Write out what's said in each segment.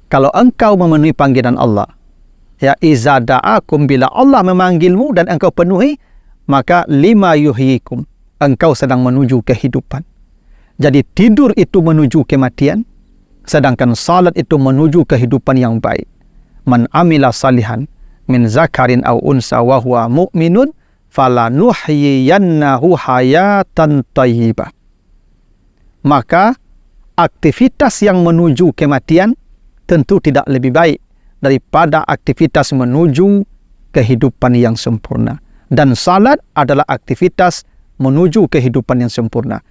Kalau engkau memenuhi panggilan Allah, ya, iza da'akum, bila Allah memanggilmu dan engkau penuhi, maka lima yuhyikum, engkau sedang menuju kehidupan. Jadi tidur itu menuju kematian, sedangkan salat itu menuju kehidupan yang baik. Man amila salihan min zakarin aw unsa wa huwa mu'minun falanuhyiyannahu hayatan thayyibah. Maka aktivitas yang menuju kematian tentu tidak lebih baik daripada aktivitas menuju kehidupan yang sempurna. Dan salat adalah aktivitas menuju kehidupan yang sempurna.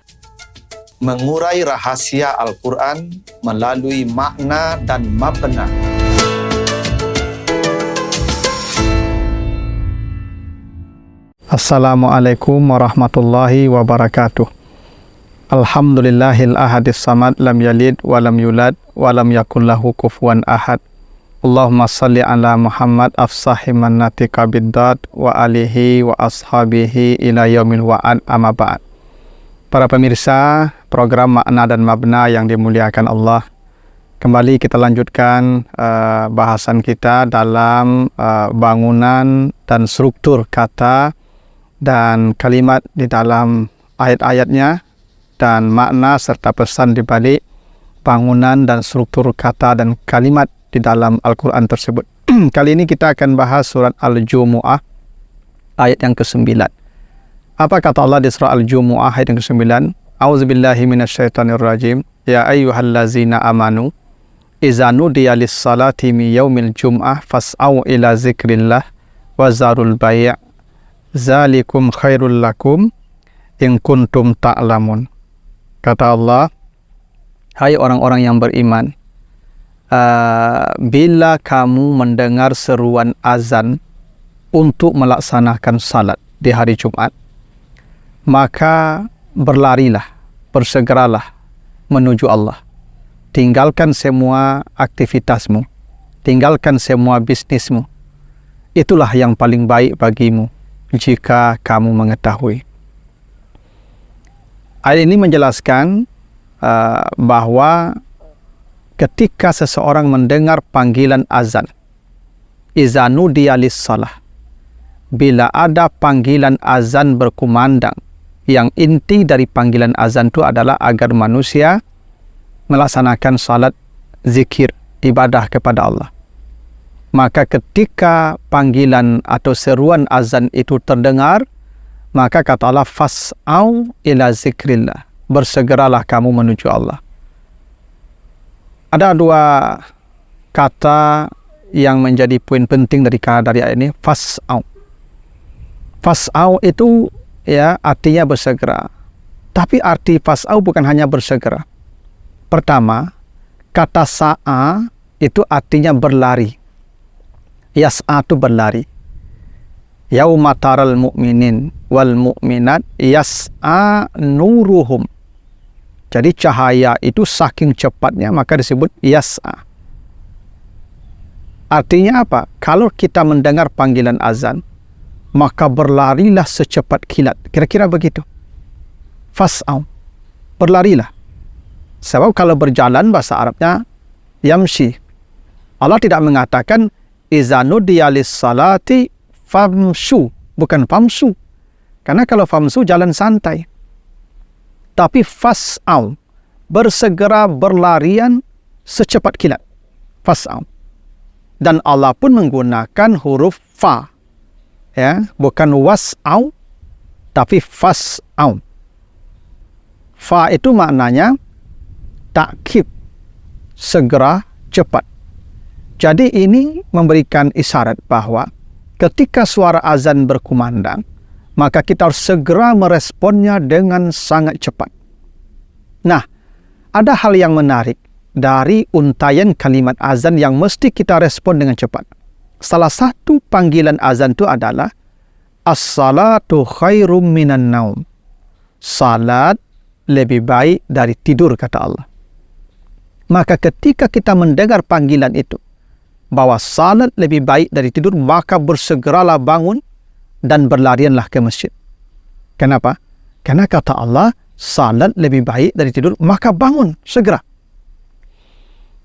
Mengurai rahasia Al-Quran melalui makna dan mabna. Assalamualaikum warahmatullahi wabarakatuh. Alhamdulillahil ahadis samad, lam yalid walam yulad walam yakun lahu kufuwan ahad. Allahumma salli ala Muhammad afsahi man natika biddad wa alihi wa ashabihi ila yaumil wa'ad, amma ba'd. Para pemirsa program Makna dan Mabna yang dimuliakan Allah, kembali kita lanjutkan bahasan kita dalam bangunan dan struktur kata dan kalimat di dalam ayat-ayatnya, dan makna serta pesan di balik bangunan dan struktur kata dan kalimat di dalam Al-Quran tersebut. Kali ini kita akan bahas surat Al-Jumu'ah ayat yang ke-9. Apa kata Allah di surah Al-Jumu'ah ayat yang ke-9? A'udzubillahi minasyaitonirrajim. Ya ayyuhallazina amanu iza nudiya lis-salati mi yaumil jum'ah fas'au ila zikrillah wa zarul bai'. Zalikum khairul lakum in kuntum ta'lamun. Kata Allah, hai orang-orang yang beriman, bila kamu mendengar seruan azan untuk melaksanakan salat di hari Jumat, maka berlarilah, bersegeralah menuju Allah. Tinggalkan semua aktivitasmu, tinggalkan semua bisnismu. Itulah yang paling baik bagimu jika kamu mengetahui. Ayat ini menjelaskan bahwa ketika seseorang mendengar panggilan azan, iza nudiya lis-salah, bila ada panggilan azan berkumandang, yang inti dari panggilan azan itu adalah agar manusia melaksanakan salat, zikir, ibadah kepada Allah. Maka ketika panggilan atau seruan azan itu terdengar, maka kata Allah, fas'au ila zikrillah, bersegeralah kamu menuju Allah. Ada dua kata yang menjadi poin penting dari ayat ini, fas'au. Fas'au itu ya artinya bersegera. Tapi arti fas'au bukan hanya bersegera. Pertama, kata sa'a itu artinya berlari. Yas'a itu berlari. Yauma taral mu'minin wal mu'minat yas'a nuruhum. Jadi cahaya itu saking cepatnya maka disebut yas'a. Artinya apa? Kalau kita mendengar panggilan azan, maka berlarilah secepat kilat. Kira-kira begitu. Fas'au, berlarilah. Sebab kalau berjalan bahasa Arabnya yamshi. Allah tidak mengatakan iza nudiya lis-salati famshu, bukan famsu. Karena kalau famsu jalan santai. Tapi fas'au, bersegera berlarian secepat kilat. Fas'au. Dan Allah pun menggunakan huruf fa. Ya, bukan was'au, tapi fas'au. Fa itu maknanya takkib, segera, cepat. Jadi ini memberikan isyarat bahwa ketika suara azan berkumandang, maka kita harus segera meresponnya dengan sangat cepat. Nah, ada hal yang menarik dari untaian kalimat azan yang mesti kita respon dengan cepat. Salah satu panggilan azan itu adalah as-salatu khairum minan naum. Salat lebih baik dari tidur, kata Allah. Maka ketika kita mendengar panggilan itu, bahwa salat lebih baik dari tidur, maka bersegeralah bangun dan berlarianlah ke masjid. Kenapa? Karena kata Allah, salat lebih baik dari tidur, maka bangun segera.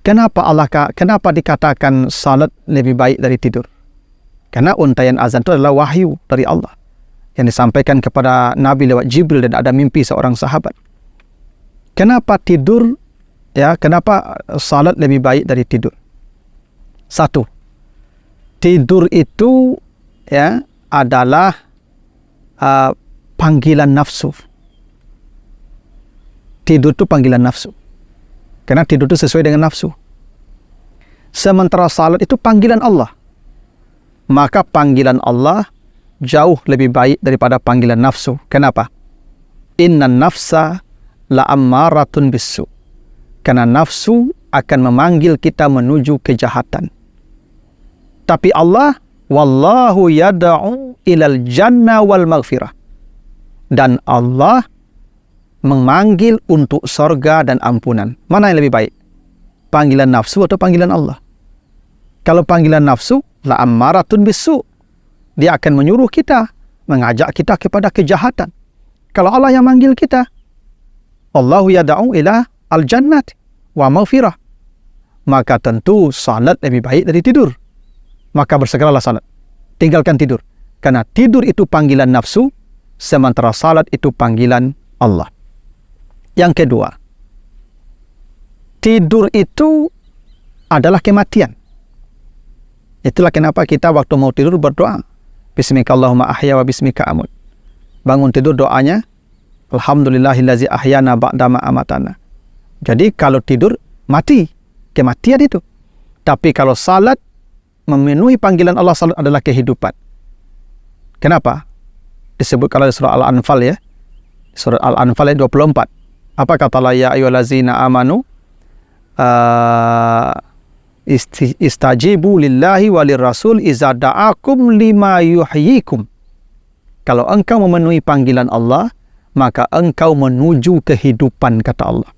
Kenapa dikatakan salat lebih baik dari tidur? Karena untaian azan itu adalah wahyu dari Allah yang disampaikan kepada Nabi lewat Jibril dan ada mimpi seorang sahabat. Kenapa tidur? Kenapa salat lebih baik dari tidur? Satu, tidur itu adalah panggilan nafsu. Tidur itu panggilan nafsu. Karena tidur itu sesuai dengan nafsu. Sementara salat itu panggilan Allah. Maka panggilan Allah jauh lebih baik daripada panggilan nafsu. Kenapa? Innan nafsa la'ammaratun bisu. Karena nafsu akan memanggil kita menuju kejahatan. Tapi Allah, wallahu yada'u ilal jannah wal maghfirah. Dan Allah memanggil untuk sorga dan ampunan. Mana yang lebih baik? Panggilan nafsu atau panggilan Allah? Kalau panggilan nafsu, la'ammaratun bisu. Dia akan menyuruh kita, mengajak kita kepada kejahatan. Kalau Allah yang manggil kita, Allahu yada'u ila al-jannat wa maghfirah. Maka tentu salat lebih baik dari tidur. Maka bersegeralah salat. Tinggalkan tidur. Karena tidur itu panggilan nafsu, sementara salat itu panggilan Allah. Yang kedua, tidur itu adalah kematian. Itulah kenapa kita waktu mau tidur berdoa, Bismika Allahumma ahya wa bismika amut. Bangun tidur doanya, Alhamdulillahillazi ahyana ba'dama amatana. Jadi kalau tidur, mati. Kematian itu. Tapi kalau salat, memenuhi panggilan Allah, salat adalah kehidupan. Kenapa? Disebut kalau surah Al-Anfal ya. Surah Al-Anfal ayat 24. Apa kata Allah? Ya ayyuhallazina amanu istajibu lillahi walir rasul iza da'akum lima yuhyikum. Kalau engkau memenuhi panggilan Allah, maka engkau menuju kehidupan, kata Allah.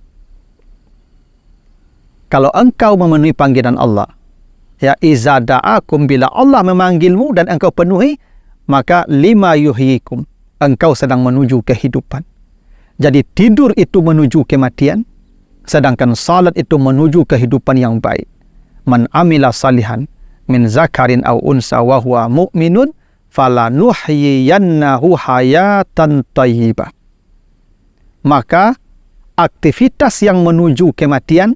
Kalau engkau memenuhi panggilan Allah, iza da'akum, bila Allah memanggilmu dan engkau penuhi, maka lima yuhyikum, engkau sedang menuju kehidupan. Jadi tidur itu menuju kematian, sedangkan salat itu menuju kehidupan yang baik. Man amila salihan min zakarin aw unsa wa huwa mu'minun falanuhyiyannahu hayatan thayyibah. Maka aktivitas yang menuju kematian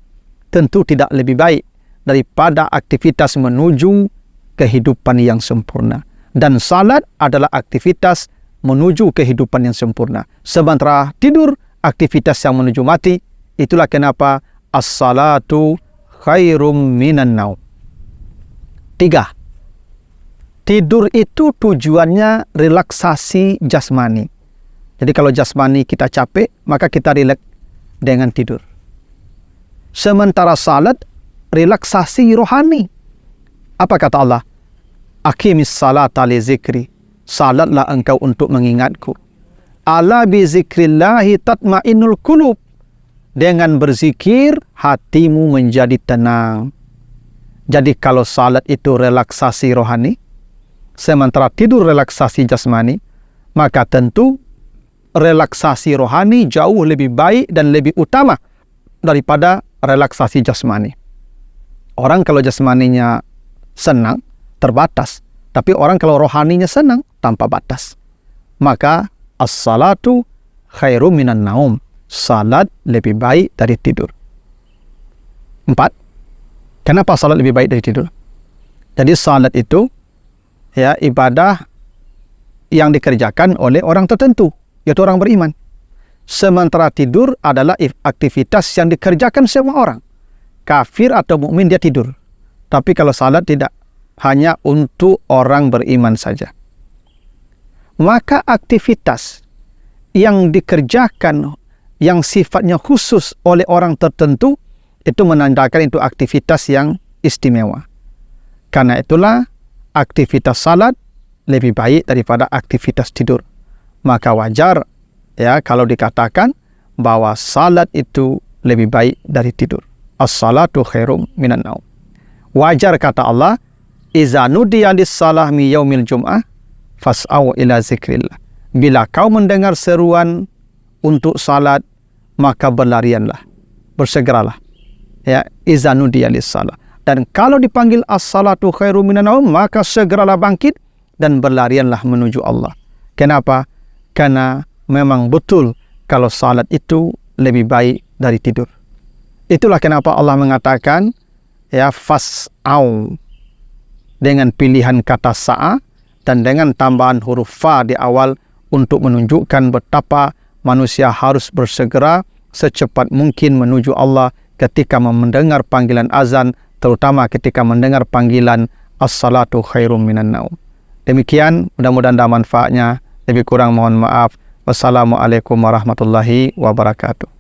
tentu tidak lebih baik daripada aktivitas menuju kehidupan yang sempurna. Dan salat adalah aktivitas menuju kehidupan yang sempurna. Sementara tidur, aktivitas yang menuju mati. Itulah kenapa as-salatu khairum minan naum. 3. Tidur itu tujuannya relaksasi jasmani. Jadi kalau jasmani kita capek, maka kita rileks dengan tidur. Sementara salat, relaksasi rohani. Apa kata Allah? Aqimis salata li zikri. Salatlah engkau untuk mengingatku. Ala bi zikrillahi tatma'innul qulub. Dengan berzikir, hatimu menjadi tenang. Jadi kalau salat itu relaksasi rohani, sementara tidur relaksasi jasmani, maka tentu relaksasi rohani jauh lebih baik dan lebih utama daripada relaksasi jasmani. Orang kalau jasmaninya senang, terbatas. Tapi orang kalau rohaninya senang, tanpa batas. Maka as-salatu khairum minan naum. Salat lebih baik dari tidur. 4. Kenapa salat lebih baik dari tidur? Jadi salat itu ibadah yang dikerjakan oleh orang tertentu, yaitu orang beriman. Sementara tidur adalah aktivitas yang dikerjakan semua orang. Kafir atau mukmin dia tidur. Tapi kalau salat tidak, hanya untuk orang beriman saja. Maka aktivitas yang dikerjakan yang sifatnya khusus oleh orang tertentu, itu menandakan itu aktivitas yang istimewa. Karena itulah aktivitas salat lebih baik daripada aktivitas tidur. Maka wajar kalau dikatakan bahwa salat itu lebih baik dari tidur. As-salatu khairum minan naum. Wajar kata Allah, iza nudiya lis-salah mi yaumil jum'ah fas'au ila zikrillah. Bila kau mendengar seruan untuk salat, maka berlarianlah, bersegeralah ya, iza nudiya lis-salah. Dan kalau dipanggil as-salatu khairum minan naum, maka segeralah bangkit dan berlarianlah menuju Allah. Kenapa? Karena memang betul kalau salat itu lebih baik dari tidur. Itulah kenapa Allah mengatakan ya fas'au dengan pilihan kata sa'a dan dengan tambahan huruf fa di awal untuk menunjukkan betapa manusia harus bersegera secepat mungkin menuju Allah ketika mendengar panggilan azan, terutama ketika mendengar panggilan as-salatu khairum minan naum. Demikian, mudah-mudahan ada manfaatnya. Lebih kurang mohon maaf. Wassalamualaikum warahmatullahi wabarakatuh.